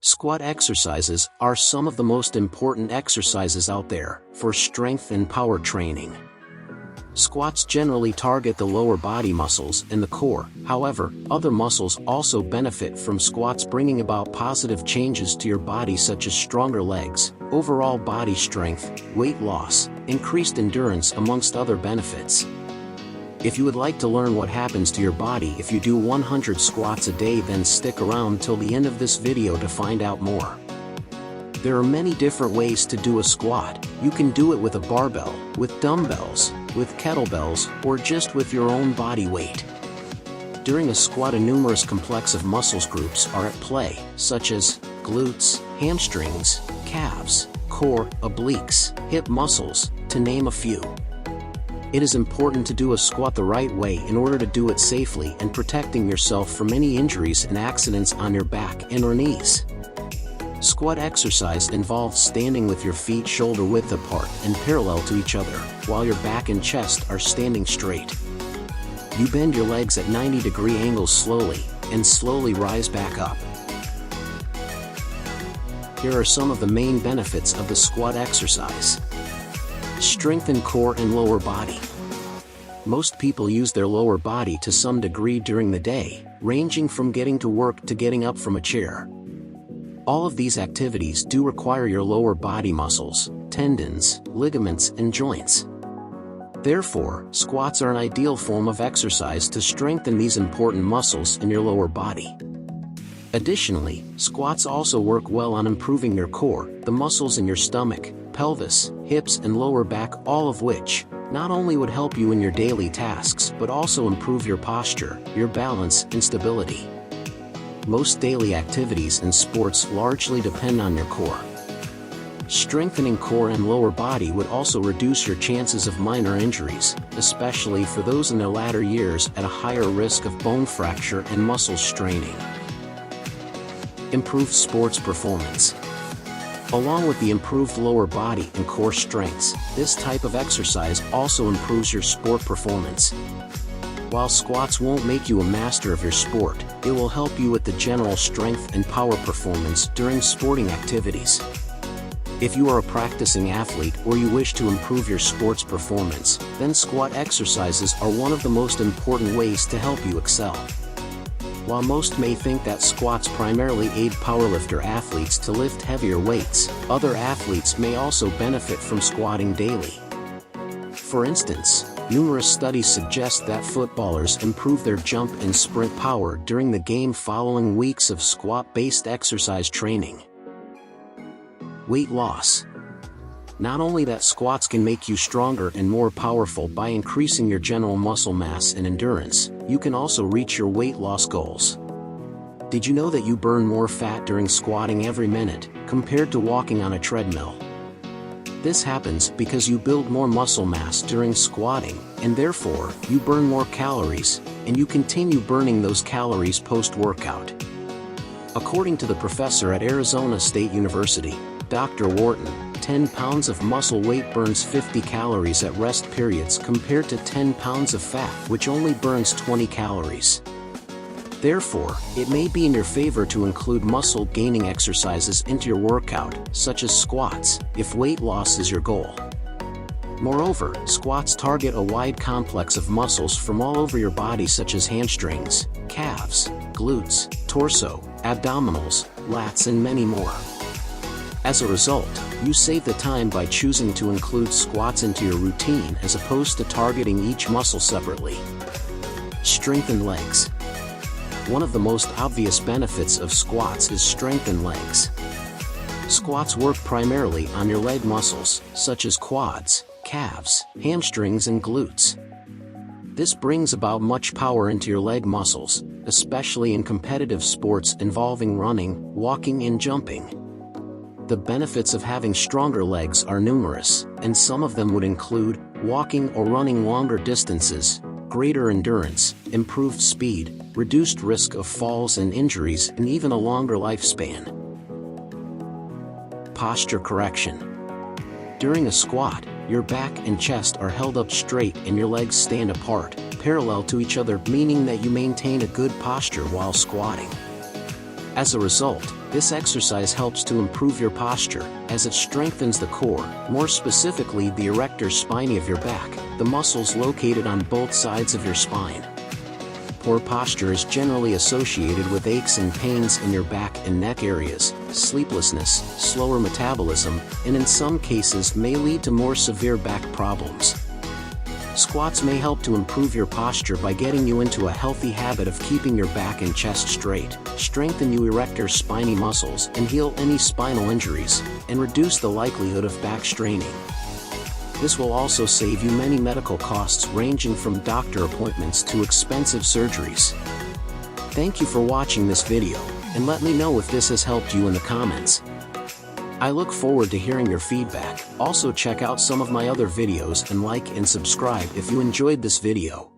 Squat exercises are some of the most important exercises out there for strength and power training. Squats generally target the lower body muscles and the core. However, other muscles also benefit from squats, bringing about positive changes to your body such as stronger legs, overall body strength, weight loss, increased endurance, amongst other benefits. If you would like to learn what happens to your body if you do 100 squats a day, then stick around till the end of this video to find out more. There are many different ways to do a squat. You can do it with a barbell, with dumbbells, with kettlebells, or just with your own body weight. During a squat, a numerous complex of muscles groups are at play, such as glutes, hamstrings, calves, core, obliques, hip muscles, to name a few. It is important to do a squat the right way in order to do it safely and protecting yourself from any injuries and accidents on your back and or knees. Squat exercise involves standing with your feet shoulder width apart and parallel to each other, while your back and chest are standing straight. You bend your legs at 90-degree angles slowly, and slowly rise back up. Here are some of the main benefits of the squat exercise. Strengthen core and lower body. Most people use their lower body to some degree during the day, ranging from getting to work to getting up from a chair. All of these activities do require your lower body muscles, tendons, ligaments, and joints. Therefore, squats are an ideal form of exercise to strengthen these important muscles in your lower body. Additionally, squats also work well on improving your core, the muscles in your stomach, pelvis, hips, and lower back, all of which not only would help you in your daily tasks but also improve your posture, your balance, and stability. Most daily activities and sports largely depend on your core. Strengthening core and lower body would also reduce your chances of minor injuries, especially for those in their latter years at a higher risk of bone fracture and muscle straining. Improved sports performance. Along with the improved lower body and core strengths, this type of exercise also improves your sport performance. While squats won't make you a master of your sport, it will help you with the general strength and power performance during sporting activities. If you are a practicing athlete or you wish to improve your sports performance, then squat exercises are one of the most important ways to help you excel. While most may think that squats primarily aid powerlifter athletes to lift heavier weights, other athletes may also benefit from squatting daily. For instance, numerous studies suggest that footballers improve their jump and sprint power during the game following weeks of squat-based exercise training. Weight loss. Not only that squats can make you stronger and more powerful by increasing your general muscle mass and endurance, you can also reach your weight loss goals. Did you know that you burn more fat during squatting every minute, compared to walking on a treadmill? This happens because you build more muscle mass during squatting, and therefore, you burn more calories, and you continue burning those calories post-workout. According to the professor at Arizona State University, Dr. Wharton, 10 pounds of muscle weight burns 50 calories at rest periods compared to 10 pounds of fat, which only burns 20 calories. Therefore, it may be in your favor to include muscle-gaining exercises into your workout, such as squats, if weight loss is your goal. Moreover, squats target a wide complex of muscles from all over your body, such as hamstrings, calves, glutes, torso, abdominals, lats, and many more. As a result, you save the time by choosing to include squats into your routine as opposed to targeting each muscle separately. Strengthen legs. One of the most obvious benefits of squats is strengthen legs. Squats work primarily on your leg muscles, such as quads, calves, hamstrings, and glutes. This brings about much power into your leg muscles, especially in competitive sports involving running, walking, and jumping. The benefits of having stronger legs are numerous, and some of them would include walking or running longer distances, greater endurance, improved speed, reduced risk of falls and injuries, and even a longer lifespan. Posture correction. During a squat, your back and chest are held up straight and your legs stand apart, parallel to each other, meaning that you maintain a good posture while squatting. As a result, This exercise helps to improve your posture, as it strengthens the core, more specifically the erector spinae of your back, the muscles located on both sides of your spine. Poor posture is generally associated with aches and pains in your back and neck areas, sleeplessness, slower metabolism, and in some cases may lead to more severe back problems. Squats may help to improve your posture by getting you into a healthy habit of keeping your back and chest straight, strengthen your erector spinae muscles and heal any spinal injuries, and reduce the likelihood of back straining. This will also save you many medical costs ranging from doctor appointments to expensive surgeries. Thank you for watching this video, and let me know if this has helped you in the comments. I look forward to hearing your feedback. Also check out some of my other videos and like and subscribe if you enjoyed this video.